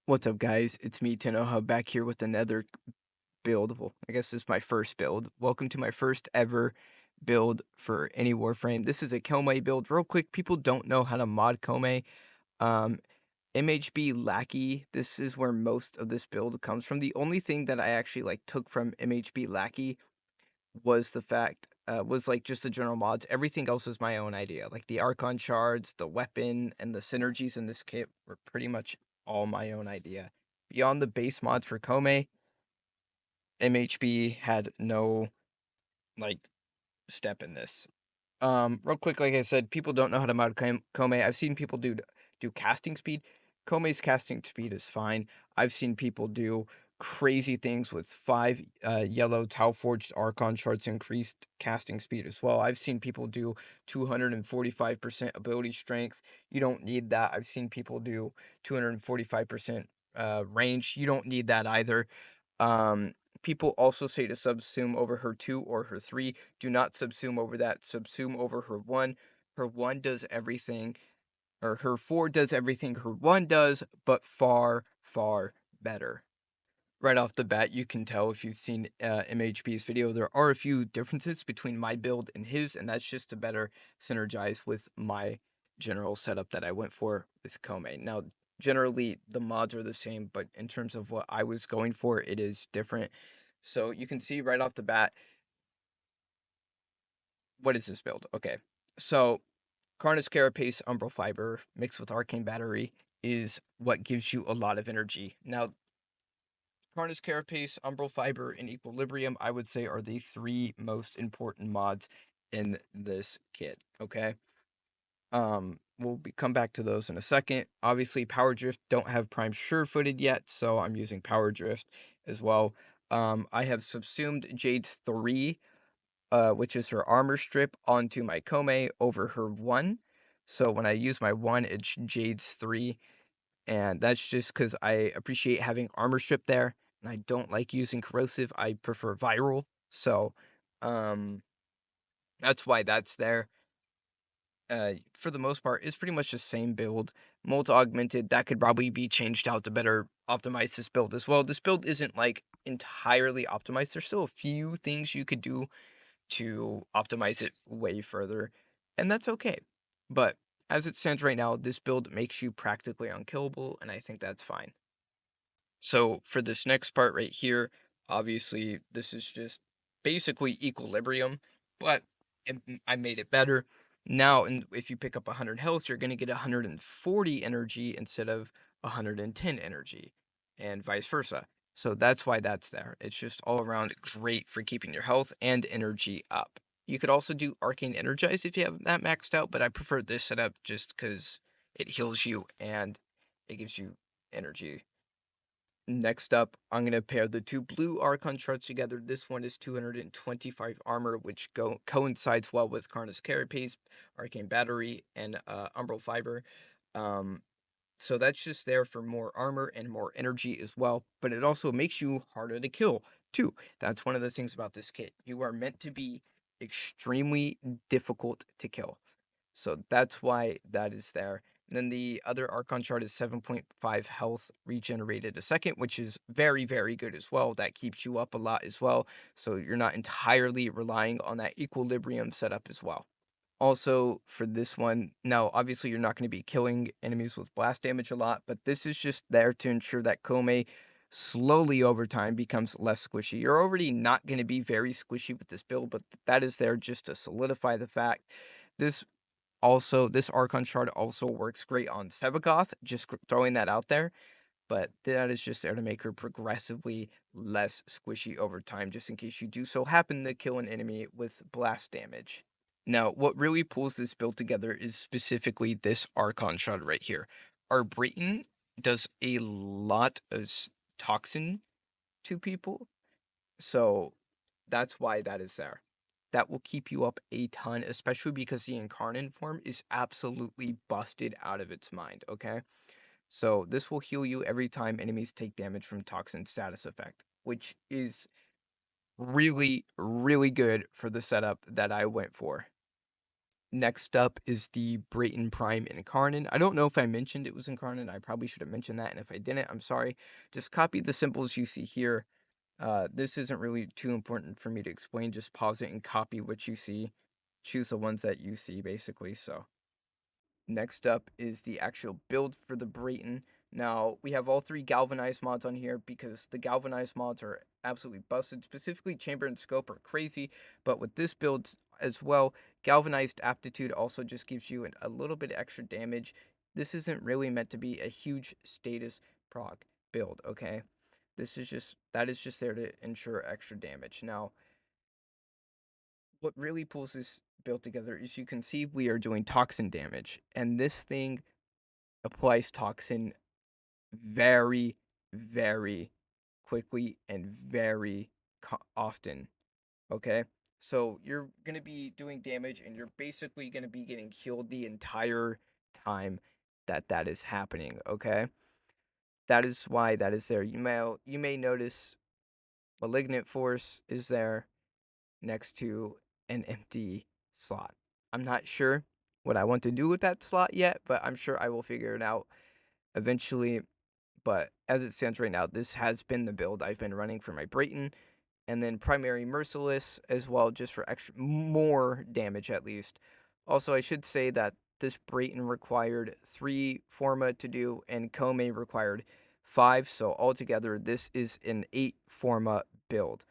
What's up, guys? It's me, Hub, back here with another build. Well, I guess this is my first build. Welcome to my first ever build for any Warframe. This is a KOUMEI build. Real quick, people don't know how to mod KOUMEI. Um, MHB Lackey, this is where most of this build comes from. The only thing that I actually took from MHB Lackey was the fact, was just the general mods. Everything else is my own idea. Like the Archon shards, the weapon, and the synergies in this kit were pretty much all my own idea. Beyond the base mods for KOUMEI, MHB had no like step in this. Real quick, like I said, people don't know how to mod KOUMEI. I've seen people do casting speed. KOUMEI's casting speed is fine. I've seen people do crazy things with 5 yellow Tau Forged Archon shards increased casting speed as well. I've seen people do 245% ability strength. You don't need that. I've seen people do 245% range. You don't need that either. Um, People also say to subsume over her 2 or her 3. Do not subsume over that. Subsume over her 1. Her 1 does everything, or her 4 does everything her 1 does, but far, far better. Right off the bat, you can tell if you've seen MHB's video, there are a few differences between my build and his, and that's just to better synergize with my general setup that I went for with KOUMEI. Now, generally, the mods are the same, but in terms of what I was going for, it is different. So you can see right off the bat, what is this build? Okay, so Carnus Carapace Umbral Fiber mixed with Arcane Battery is what gives you a lot of energy. Now, Carnus Carapace, Umbral Fiber, and Equilibrium, I would say, are the 3 most important mods in this kit, okay? Come back to those in a second. Obviously, Power Drift don't have Prime Sure-Footed yet, so I'm using Power Drift as well. I have subsumed Jade's 3, which is her armor strip, onto my KOUMEI over her 1. So when I use my 1, it's Jade's 3, and that's just because I appreciate having armor strip there, and I don't like using corrosive. I prefer viral, so um, that's why that's there. For the most part, it's pretty much the same build. Molt augmented, that could probably be changed out to better optimize this build as well. This build isn't entirely optimized. There's still a few things you could do to optimize it way further, and that's okay. But as it stands right now, this build makes you practically unkillable, and I think that's fine. So for this next part right here, obviously this is just basically equilibrium, but I made it better. Now, and if you pick up 100 health, you're going to get 140 energy instead of 110 energy, and vice versa. So that's why that's there. It's just all around great for keeping your health and energy up. You could also do Arcane Energize if you have that maxed out, but I prefer this setup just because it heals you and it gives you energy. Next up, I'm going to pair the 2 blue Archon shards together. This one is 225 armor, which coincides well with Carnus Carapace, Arcane Battery, and Umbral Fiber. So that's just there for more armor and more energy as well, but it also makes you harder to kill, too. That's one of the things about this kit. You are meant to be extremely difficult to kill. So that's why that is there. And then the other Archon chart is 7.5 health regenerated a second, which is very, very good as well. That keeps you up a lot as well. So you're not entirely relying on that equilibrium setup as well. Also, for this one, now obviously you're not going to be killing enemies with blast damage a lot, but this is just there to ensure that KOUMEI slowly over time becomes less squishy. You're already not going to be very squishy with this build, but that is there just to solidify the fact. This Archon shard also works great on Sevagoth, just throwing that out there, but that is just there to make her progressively less squishy over time, just in case you do so happen to kill an enemy with blast damage. Now, what really pulls this build together is specifically this Archon shard right here. Our Brayton does a lot of toxin to people, so that's why that is there. That will keep you up a ton, especially because the Incarnate form is absolutely busted out of its mind, okay? So this will heal you every time enemies take damage from Toxin status effect, which is really, really good for the setup that I went for. Next up is the Brayton Prime Incarnate. I don't know if I mentioned it was Incarnate. I probably should have mentioned that, and if I didn't, I'm sorry. Just copy the symbols you see here. This isn't really too important for me to explain. Just pause it and copy what you see. Choose the ones that you see, basically. So next up is the actual build for the Brayton. Now, we have all three galvanized mods on here because the galvanized mods are absolutely busted. Specifically, Chamber and Scope are crazy, but with this build as well, galvanized aptitude also just gives you a little bit extra damage. This isn't really meant to be a huge status proc build, okay? That is just there to ensure extra damage. Now, what really pulls this build together is you can see we are doing toxin damage, and this thing applies toxin very, very quickly and very often. Okay, so you're gonna be doing damage, and you're basically gonna be getting healed the entire time that is happening. Okay, that is why that is there. You may notice malignant force is there next to an empty slot. I'm not sure what I want to do with that slot yet, but I'm sure I will figure it out eventually. But as it stands right now, this has been the build I've been running for my Brayton, and then primary merciless as well, just for extra more damage at least. Also, I should say that this Brayton required 3 Forma to do, and KOUMEI required 5. So altogether, this is an 8 Forma build.